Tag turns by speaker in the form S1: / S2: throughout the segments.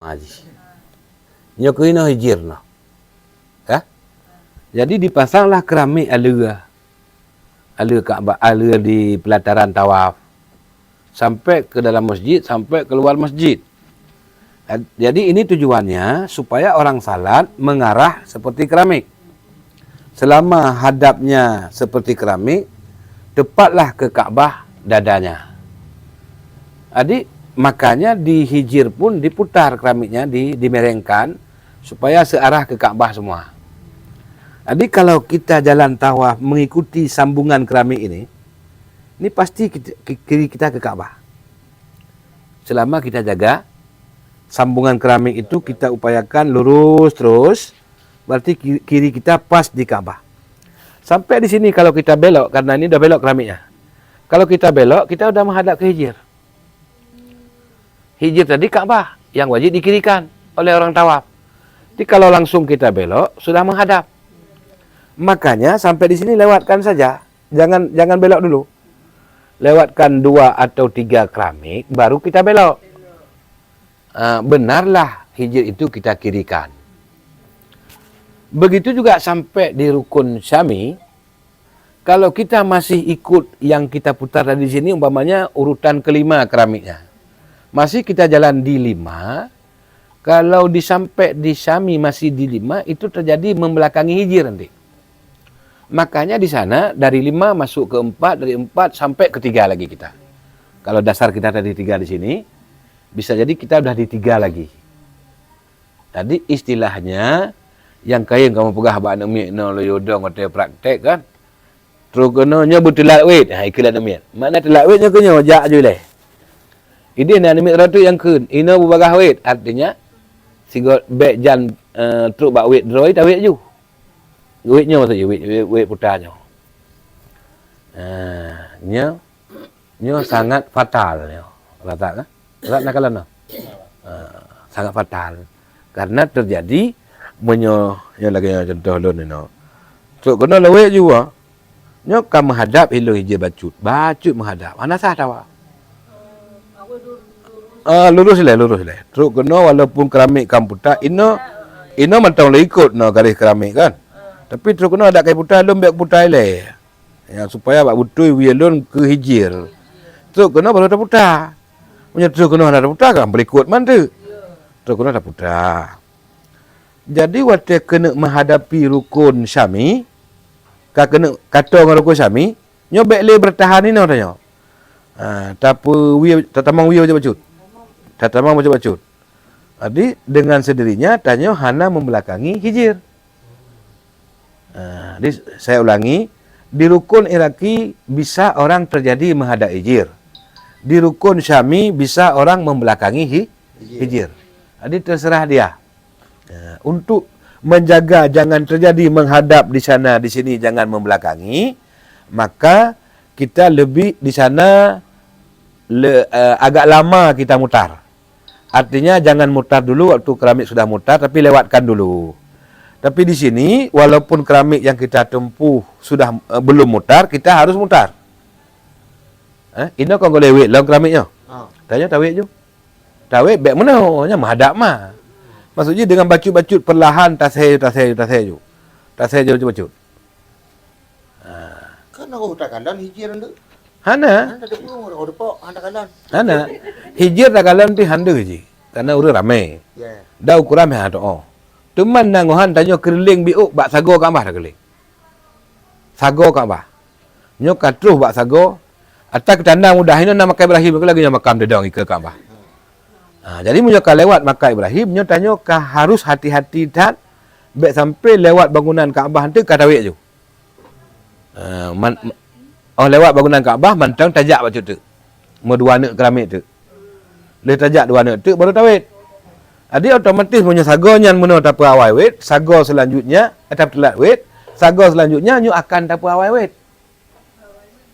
S1: Haji. Nyo kena hijir no. Ya? Jadi dipasanglah keramik alur Kaabah, alur di pelataran tawaf. Sampai ke dalam masjid, sampai keluar masjid. Jadi ini tujuannya supaya orang salat mengarah seperti keramik. Selama hadapnya seperti keramik, tepatlah ke Kaabah dadanya. Jadi makanya di hijir pun diputar keramiknya, dimerengkan supaya searah ke Kaabah semua. Jadi kalau kita jalan tawaf mengikuti sambungan keramik ini pasti kiri kita ke Kaabah. Selama kita jaga sambungan keramik itu, kita upayakan lurus terus, berarti kiri kita pas di Kaabah. Sampai di sini kalau kita belok, karena ini udah belok keramiknya. Kalau kita belok, kita udah menghadap ke hijir. Hijir tadi Kaabah yang wajib dikirikan oleh orang tawaf. Jadi kalau langsung kita belok, sudah menghadap. Makanya sampai di sini lewatkan saja. Jangan belok dulu. Lewatkan 2 atau 3 keramik, baru kita belok. Benarlah hijir itu kita kirikan. Begitu juga sampai di rukun Syami. Kalau kita masih ikut yang kita putar dari sini, umpamanya urutan kelima keramiknya. Masih kita jalan di 5, kalau disampai di Syami masih di 5, itu terjadi membelakangi hijir nanti. Makanya di sana dari 5 masuk ke 4, dari 4 sampai ke 3 lagi kita. Kalau dasar kita tadi 3 di sini, bisa jadi kita udah di 3 lagi. Tadi istilahnya, yang kaya kamu pegah bak namik no lo yodong atau praktek kan. Terus kenanya bertelak wait, ikilah namik. Mana telak waitnya kena ojak je leh. Ini nak nimit ratu yang kun. Ina berbagah wait. Artinya, sehingga back jan truk bak wait droid, tak wait ju. Waitnya maksudnya, wait putarnya. Nya sangat fatal. Rata kan? Rata nak kalah no? Sangat fatal. Karena terjadi, yang lagi contoh lo ni no. Truk kena lah wait juga. Nya kan menghadap hilang hijau bacut. Bacut menghadap. Mana sah tawa? Lurus lah. Terus kena walaupun keramik kamputa, ino mantau lah ikut no garis keramik kan. Tapi terus kena ada kai putar lom biak putar le. Ya supaya bak butui wialun ke hijir. Terus kena baru ada putar. Punya terus kena ada putar kan berikut man tu. Terus kena ada putar. Jadi waktu kena menghadapi rukun Syami, kena kata dengan rukun Syami, nyo baik le bertahan ni no tanya. Tapu wi tatamang wi aja bacut. Tatamang macam bacut. Jadi dengan sendirinya tanya hana membelakangi hijir. Jadi saya ulangi, di rukun Iraki bisa orang terjadi menghadap hijir. Di rukun Syami bisa orang membelakangi hijir. Jadi terserah dia. Untuk menjaga jangan terjadi menghadap di sana di sini, jangan membelakangi, maka kita lebih di sana agak lama kita mutar. Artinya jangan mutar dulu waktu keramik sudah mutar, tapi lewatkan dulu. Tapi di sini walaupun keramik yang kita tempuh sudah belum mutar, kita harus mutar. Ini kau boleh wait long keramiknya. Tanya tawik je. Tawik baik mana? Nya menghadap mah. Maksudnya dengan bacut-bacut perlahan tasih je. Tasih je bacut.
S2: Kan aku tak kalan hijir tu.
S1: Hana.
S2: Ada pun orang depak anda kalan.
S1: Hana. Hijir tak kalan ti handa je. Karena urang ramai.
S2: Ya.
S1: Dah ukuran meh ada. Teman nangohan tanya keriling biuk bak sago Kaabah dah keliling. Sago Kaabah. Nyo katruh bak sago. Atak tandang mudah ini nama makan Ibrahim lagi yang makam dedang ke Kaabah. Jadi munyo ka lewat makam Ibrahim, nyo tanya ka harus hati-hati tak baik sampai lewat bangunan Kaabah tu ka tawik je. Lewat bangunan Kaabah mantang tajak baca tu. Mau 2 anak keramik tu. Le tajak 2 anak tu baru tawik. Jadi otomatis punya sago nyan meno tapu awai wait, sago selanjutnya atap telat wait, sago selanjutnya nyu akan tapu awai wait.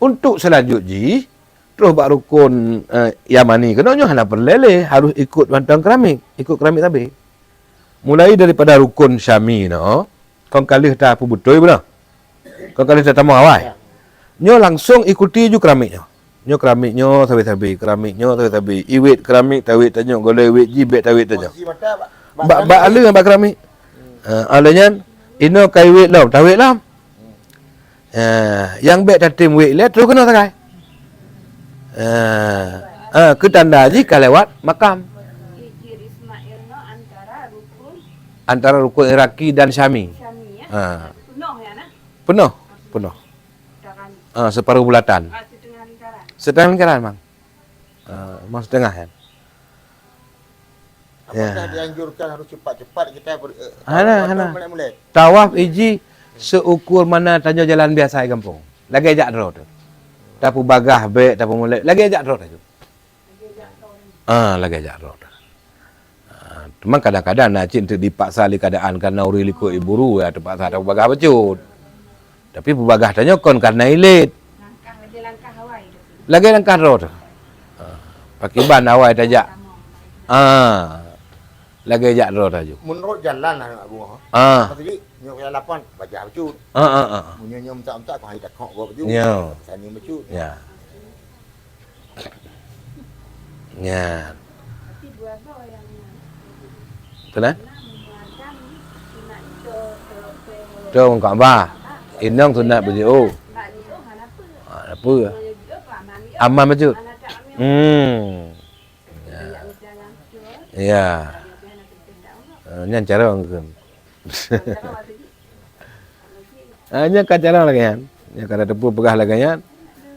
S1: Untuk selanjutnya terus bak rukun Yamani kena nyu hana perlele harus ikut mantang keramik, ikut keramik tabe. Mulai daripada rukun Syami no, kong kalih ta pu betul benar. Kong kalih ta tamu awai. Nyo langsung ikuti ju keramiknya. Nyo keramik nyo tawi-tawi, keramik nyo tawi-tawi. Iwit keramik tawi tanyo, golek iwit jibet tawi tanyo.
S2: Posisi mata
S1: Bak alu yang bak keramik. Alanya ino kai wit lam, tawi lam. Yang bet tatim wit le terus kena takai. Ke tanda jika lewat makam.
S3: Hijir Ismail no
S1: Antara rukun Iraki dan Syami.
S3: Syami ya.
S1: Ha,
S3: Penuh ya nah.
S1: penuh.
S3: Lingkaran.
S1: Separuh bulatan.
S3: Setengah lingkaran.
S1: Setengah lingkaran, Mang. Mang setengah kan.
S2: Apakah dianjurkan harus cepat-cepat kita
S1: Hana.
S2: mulai.
S1: Tawaf iji seukur mana tanyo jalan biasa di kampung. Lagi ajak draw tu. Tapu bagah be, tapu mulai. Lagi ajak draw tu. Lagi ajak draw tu. Cuma kadang-kadang nak cik untuk dipaksa li keadaan karena uri likut iburu ya terpaksa tapu bagah becut. Tapi pebagah tanyo kon karena ilit.
S3: Langkah Hawaii tu.
S1: Lagi langkah draw tu. Pakai ban awal tajak. Lagi ajak draw tu.
S2: Menurut jalan lah bunga. Maksudnya nyok yang 8 baca becut. Munyo minta kau hai kok gua becut.
S1: Ya.
S2: Sani becut.
S1: Ya. Ya.
S3: Tapi dua boy yang
S1: Betul eh?
S3: menguatkan sunat itu
S1: Tu kau ba. Inang sunat berjauh.
S3: Mbak Lio kenapa?
S1: Apa?
S3: Dia paman dia.
S1: Aman betul.
S3: Anak tak ambil.
S1: Ya.
S3: Jalan tu.
S1: Ya.
S3: Dia nak pindah.
S1: Nyan cara orang kan.
S3: Kalau waktu ni
S1: Nya cara lagi kan. Nya kada tepu pegah lagi kan.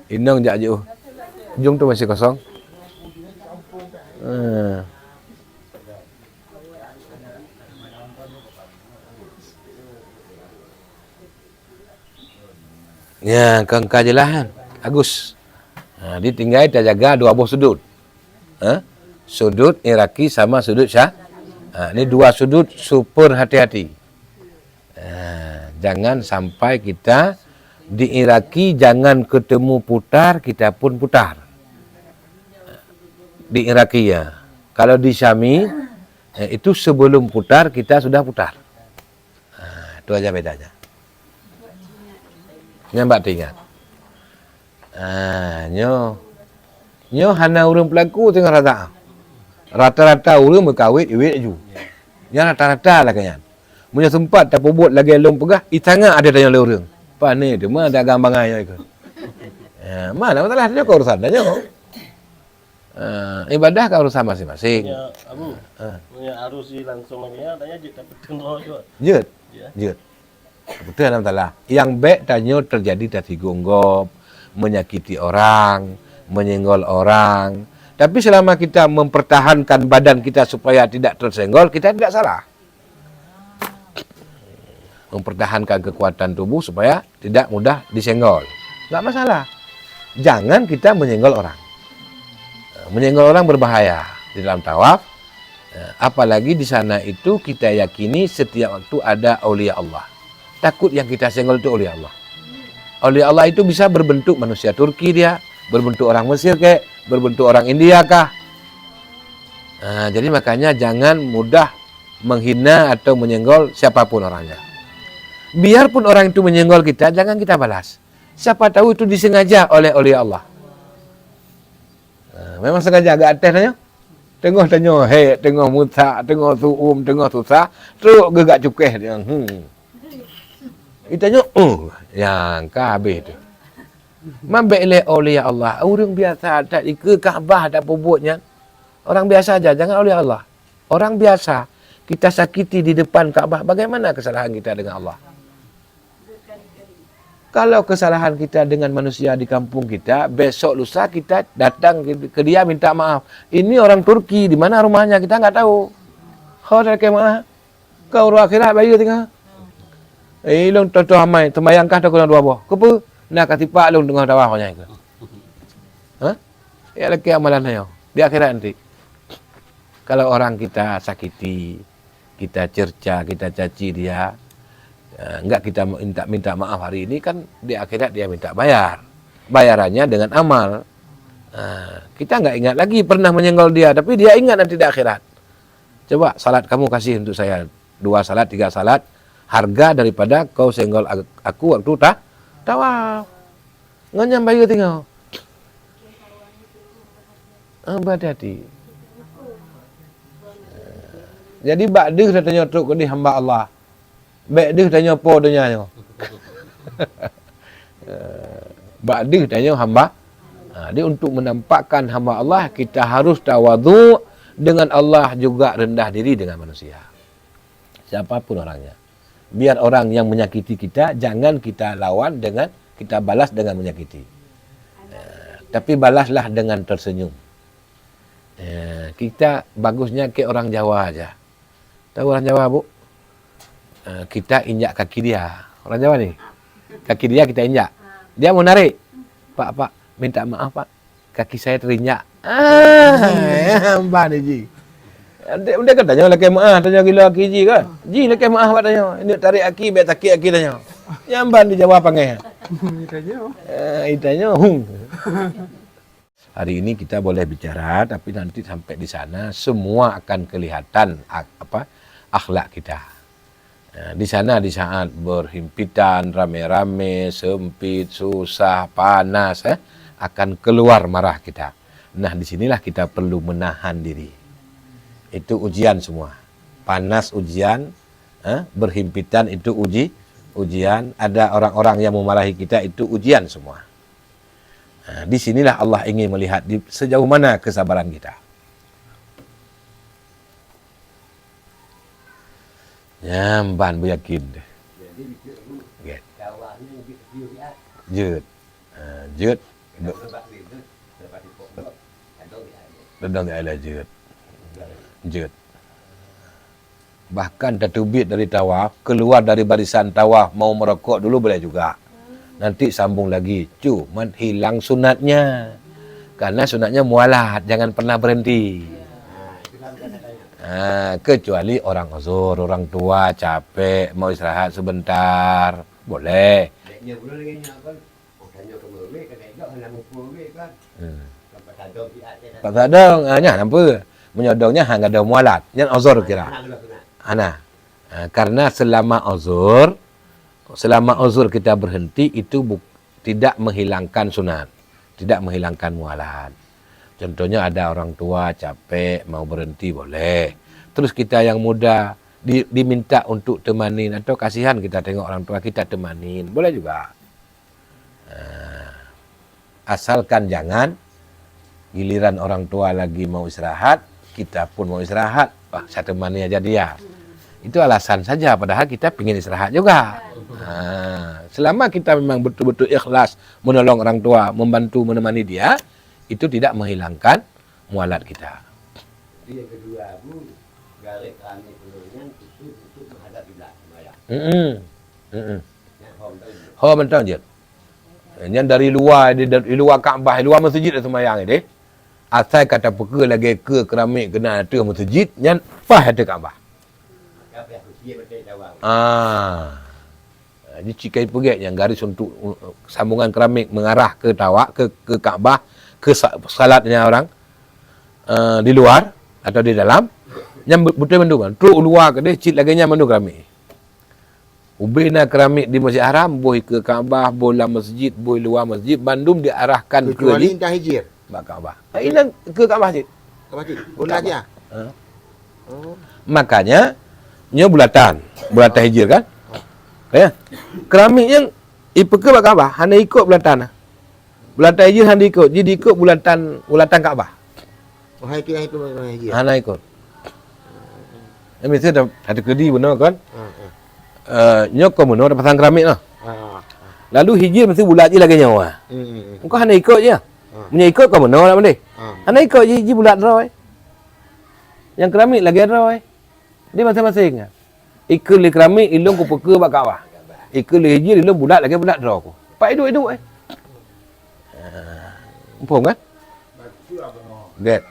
S1: Inang jak jauh. Jung tu masih kosong. Ya, kangka je lah kan. Agus. Ditinggal kita jaga dua buah sudut. Sudut Iraki sama sudut Syah. Ini dua sudut super hati-hati. Jangan sampai kita di Iraki jangan ketemu putar, kita pun putar. Di Iraki ya. Kalau di Syami, itu sebelum putar, kita sudah putar. Itu aja bedanya. Nyambak tinggal. Nyo hana urang pelaku tengah rata. Rata-rata urang berkawit iwit aju. Yang rata-rata lah kan. Punya sempat tak buat lagi long pegah, itanga ada tanya le urang. Pa ni tu mah ada gambangannya itu. Mana masalah dia kau urusan dah nyo. Ibadah kau urusan masing-masing.
S4: Ya, Abu. Punya arus langsung lagi ya, tanya je tapi tengok juga.
S1: Jut. Betul dalam talah. Yang baik tanya terjadi dari gonggop, menyakiti orang, menyenggol orang. Tapi selama kita mempertahankan badan kita supaya tidak tersenggol, kita tidak salah. Mempertahankan kekuatan tubuh supaya tidak mudah disenggol. Tidak masalah. Jangan kita menyenggol orang. Menyenggol orang berbahaya di dalam tawaf. Apalagi di sana itu kita yakini setiap waktu ada aulia Allah. Takut yang kita senggol itu aulia Allah. Aulia Allah itu bisa berbentuk manusia Turki dia, berbentuk orang Mesir kayak, berbentuk orang India kah. Jadi makanya jangan mudah menghina atau menyenggol siapapun orangnya. Biarpun orang itu menyenggol kita, jangan kita balas. Siapa tahu itu disengaja oleh aulia Allah. Memang sengaja agak atas tanya. Tengok tanya, tengok muta, tengok suum, tengok susah, terus gegak cukeh dia. Kita tanya, yang kabeh tu. Mambek le oleh Allah. Orang biasa tak ke Kaabah tak buatnya. Orang biasa aja, jangan oleh Allah. Orang biasa kita sakiti di depan Kaabah, bagaimana kesalahan kita dengan Allah? Kalau kesalahan kita dengan manusia di kampung kita, besok lusa kita datang ke dia minta maaf. Ini orang Turki, di mana rumahnya kita enggak tahu. Kau dah kemana? Kau ruang akhirat bayu tengah. Long toto hamai, temayangkah tak kena dua buah. Kepa? Nak katipak long tengah dawahnya itu. Ya lagi amalan ayo. Di akhirat nanti. Kalau orang kita sakiti, kita cerca, kita caci dia, enggak kita minta maaf hari ini kan di akhirat dia minta bayar. Bayarannya dengan amal. Kita enggak ingat lagi pernah menyenggol dia, tapi dia ingat nanti di akhirat. Coba salat kamu kasih untuk saya 2 salat, 3 salat. Harga daripada kau senggol aku waktu tawaf. Nganyam bayu tengok. Berhati-hati. Jadi bak dia dah tanya tok ke dia hamba Allah. Baik dia tanya apa dunia. Bak dia tanya hamba. Dia untuk menampakkan hamba Allah, kita harus tawadhu dengan Allah, juga rendah diri dengan manusia. Siapapun orangnya. Biar orang yang menyakiti kita, jangan kita lawan dengan, kita balas dengan menyakiti. Tapi balaslah dengan tersenyum. Kita bagusnya ke orang Jawa aja. Tahu orang Jawa, Bu? Kita injak kaki dia. Orang Jawa nih. Kaki dia kita injak. Dia mau narik. Pak, minta maaf, Pak. Kaki saya terinjak. Hamba ni, Ji. Dia kan tanya laki maaf, tanya gila aki Ji kan. Ji laki maaf, Pak tanya. Ini tarik aki, biar takik aki tanya. Nyamban di Jawa panggil. Itanya. Hari ini kita boleh bicara, tapi nanti sampai di sana semua akan kelihatan akhlak kita. Di sana di saat berhimpitan, rame-rame, sempit, susah, panas, akan keluar marah kita. Nah, disinilah kita perlu menahan diri. Itu ujian semua. Panas ujian, berhimpitan itu ujian. Ada orang-orang yang memarahi kita, itu ujian semua. Nah, disinilah Allah ingin melihat sejauh mana kesabaran kita. Nyamban beryakin. Jut. Dedang dia ala jut. Bahkan tertubit dari tawaf, keluar dari barisan tawaf, mau merokok dulu boleh juga. Nanti sambung lagi. Cuman hilang sunatnya. Karena sunatnya mualat, jangan pernah berhenti. Kecuali orang uzur, orang tua, capek, mau istirahat sebentar, boleh. Pak Sadong, nampak? Menyodongnya hang ada mualat, yang uzur kira. Karena selama uzur kita berhenti itu tidak menghilangkan sunat, tidak menghilangkan mualat. Contohnya ada orang tua capek mau berhenti boleh. Terus kita yang muda diminta untuk temanin atau kasihan kita tengok orang tua kita temanin, boleh juga. Asalkan jangan giliran orang tua lagi mau istirahat, kita pun mau istirahat, saya temani aja dia. Itu alasan saja, padahal kita ingin istirahat juga. Selama kita memang betul-betul ikhlas menolong orang tua, membantu menemani dia, itu tidak menghilangkan mualat kita.
S5: Yang kedua, Bu, galik kami penuhnya itu untuk menghadap kiblat sembahyang.
S1: Oh, betul je. Yang dari luar Kaabah, luar masjid sembahyang ini, asal kata peka lagi ke keramik kena ada masjid, yang pas ada Kaabah. Ini cikai pegat yang garis untuk sambungan keramik mengarah ke tawak, ke Kaabah, ke salatnya orang di luar atau di dalam, yang betul mandu kan. Truk luar ke dia, cik lagi yang mandu keramik. Ubina keramik di Masjid Haram, boy ke Kaabah, boy dalam masjid, boy luar masjid, bandum diarahkan
S2: Kecuali intah hijir.
S1: Kaabah. Ini ke Kaabah masjid.
S2: Ke masjid. Bola aja.
S1: Makanya nya bulatan hijir kan? Ya. Keramik yang ipeke bak Kaabah, hanya ikut bulatan. Bulatan hijir hanya ikut, jadi ikut bulatan Kaabah.
S2: Oh, itu hijir.
S1: Hanya ikut. Ya mesti ada kedi benar kan? Nyok kau benar pasang keramik lah. Lalu hijir mesti bulat je lagi nyawa. Engkau hanya ikut je. Punya ikut kau benar lah benda. Hanya ikut je hijir bulat roy. Yang keramik lagi roy. Dia masing-masing. Ikut li keramik ilung ku peka bak Kaabah. Ikut li hijir ilung bulat lagi bulat draw ku. Pak hidup. Faham kan? Get.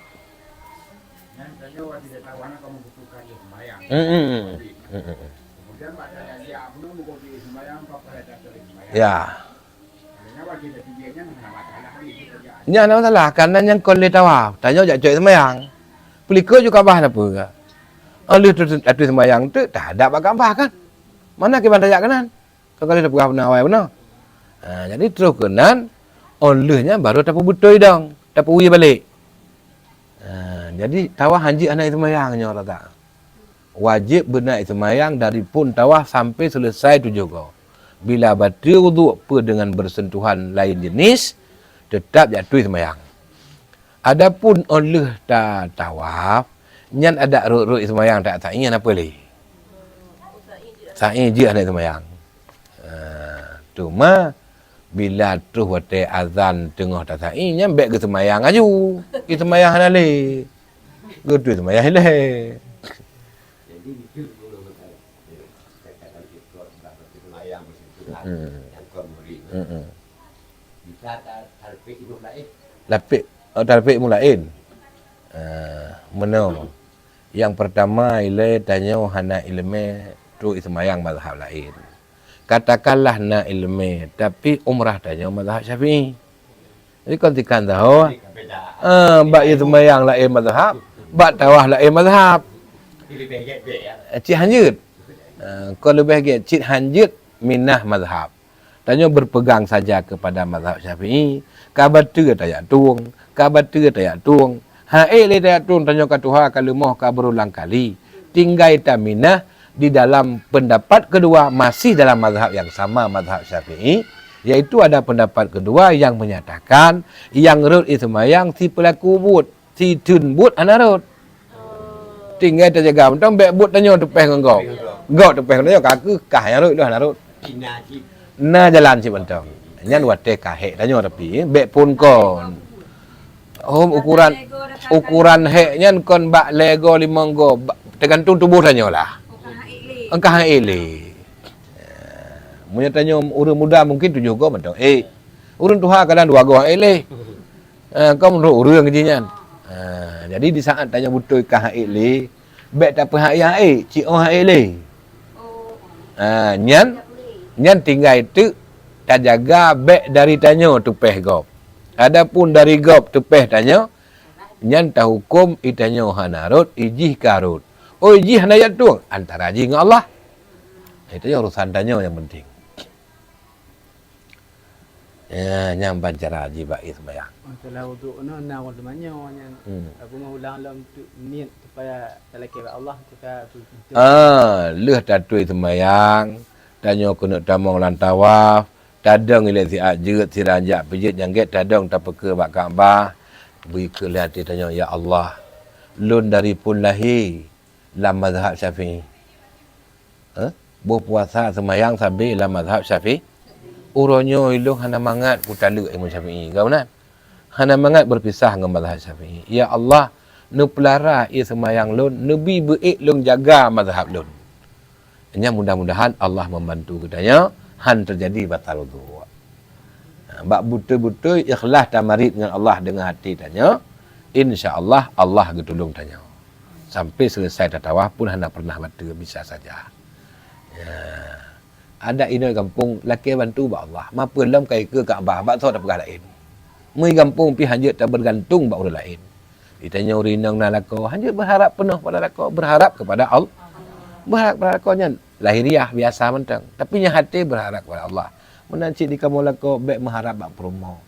S1: Ya. Nya nak salah karena yang kon le tawaf. Tanya jak cek sembahyang. Pelika juga Kaabah apa ke? Oleh tu sembahyang tu tak ada bak Kaabah kan? Mana ke bandar kanan? Kalau dah pegah benar awal benar. Jadi terus kanan olehnya baru tapu betul dong. Tapu uyi balik. Jadi tawaf haji anak semayangnya orang tak. Wajib benak semayang dari pun tawaf sampai selesai 7 go. Bila batal wuduk per dengan bersentuhan lain jenis, tetap jatuh semayang. Adapun oleh tak tawaf, nyan ada ruk-ruk semayang tak ingin apa lagi? Sa'i je anak semayang. Cuma bila terus wate azan tengah tak sa'i, nyan baik ke semayang aju. Ke semayang halale. Ke semayang halale.
S5: Jadi itu dulu katakan itu ayam bersentuhan yang kau beri. Kita talpik itu lain.
S1: Lapik, talpik mulain. Mana? Yang pertama ile tanya hana ilmu tu semayang mazhab lain. Katakanlah na ilmu tapi umrah tanya mazhab Syafi'i. Jadi kau tikan tahu. Bak itu semayang lain mazhab, bak tawah lain mazhab. Cik hanjut. Kau lebih baik cik hanjut minah mazhab. Tanya berpegang saja kepada mazhab Syafi'i. Kabar tu tak tuang, kabar tu tak tuang. Le tak tuang tanya ke Tuhan kalau mau berulang kali. Tinggal taminah di dalam pendapat kedua masih dalam mazhab yang sama mazhab Syafi'i, iaitu ada pendapat kedua yang menyatakan yang rut itu mayang si pelaku but, si tun but anarut. Tinggal terjaga mentang bek but tanya tepeh engkau. Engkau tepeh tanya kaku kah yang rut dah anarut. Na jalan si mentang. Nyan wate kahek tanya tapi bek pun kon. Ukuran hek nyan kon bak lego 5 go tergantung tubuh tanya lah. Engkau ele. Munya tanya urang muda mungkin 7 go mentang. Urang tua kadang 2 go ele. Kau menurut urang kejian. Jadi di saat tanya betul kah ele, bek tak apa hak cik oh ele. Nyan tinggal itu tak jaga bek dari tanya tupeh gop. Adapun dari gop tupeh tanya, nyan tak hukum itanya hanarut ijih karut. Oh ijih hanayat tu antara haji dengan Allah. Itu yang urusan tanya yang penting. Yang bancara haji baik sembahyang.
S6: Masalah wuduk ni nak wuduk mana yang aku mau ulang untuk niat supaya terlekeh Allah kita
S1: leh tatui sembahyang, tanya kena tamong lan tawaf, tadang ile si ajut si ranjak pijit jangget tadang tak peke bak Kaabah. Beri kelihatan tanya ya Allah, lun dari pun lahir dalam mazhab Syafi'i. Berpuasa sembahyang sambil dalam mazhab Syafi'i. Uronyo ilung hana mangat ku taluk Imam Syafi'i. Kau nak? Hana mangat berpisah dengan mazhab Syafi'i. Ya Allah, nu pelara ia semayang lun, nabi beik lun jaga mazhab lun. Hanya mudah-mudahan Allah membantu katanya, han terjadi batal wudu. Bak betul-betul ikhlas tamarid dengan Allah dengan hati tanya, insya-Allah Allah getulung tanya. Sampai selesai tatawaf pun hana pernah batal bisa saja. Ada ina kampung laki bantu ba Allah. Mapa lam kai ke Kaabah ba tak perkara lain. Mui kampung pi hanjut tak bergantung ba orang lain. Ditanya urinang nalako, hanjut berharap penuh pada lako, berharap kepada Allah. Berharap pada lakonya lahiriah biasa mentang, tapi nya hati berharap kepada Allah. Menancik di kamu lako baik mengharap bak promo.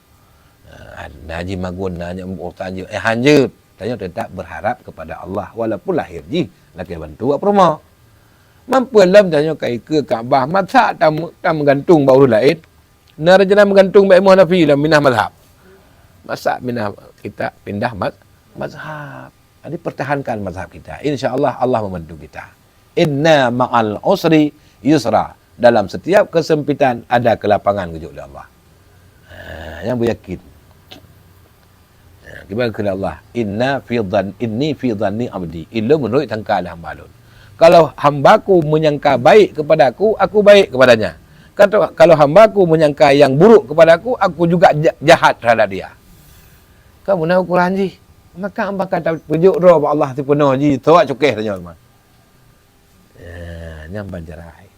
S1: Haji magun nanya tanya hanjut, tanya tetap berharap kepada Allah walaupun lahir ji laki bantu bak promo. Mampu alam tanya kai ke Kaabah, masa tak menggantung bau lain. Narajana menggantung baik Hanafi dalam minah mazhab. Masa minah kita pindah mazhab. Jadi pertahankan mazhab kita. Insya-Allah Allah membantu kita. Inna ma'al usri yusra. Dalam setiap kesempitan ada kelapangan kejuk oleh Allah. Yang beryakin. Kita kepada Allah. Inni fi dhanni abdi. Ilmu menurut tangka lah hambalun. Kalau hambaku menyangka baik kepadaku, aku baik kepadanya. Kalau hambaku menyangka yang buruk kepadaku, aku juga jahat terhadap dia. Kamu nak Quran ji? Maka hamba kata pujuk roh Allah tu penuh ji, tawak cukeh tanya teman. Nyam banjarai.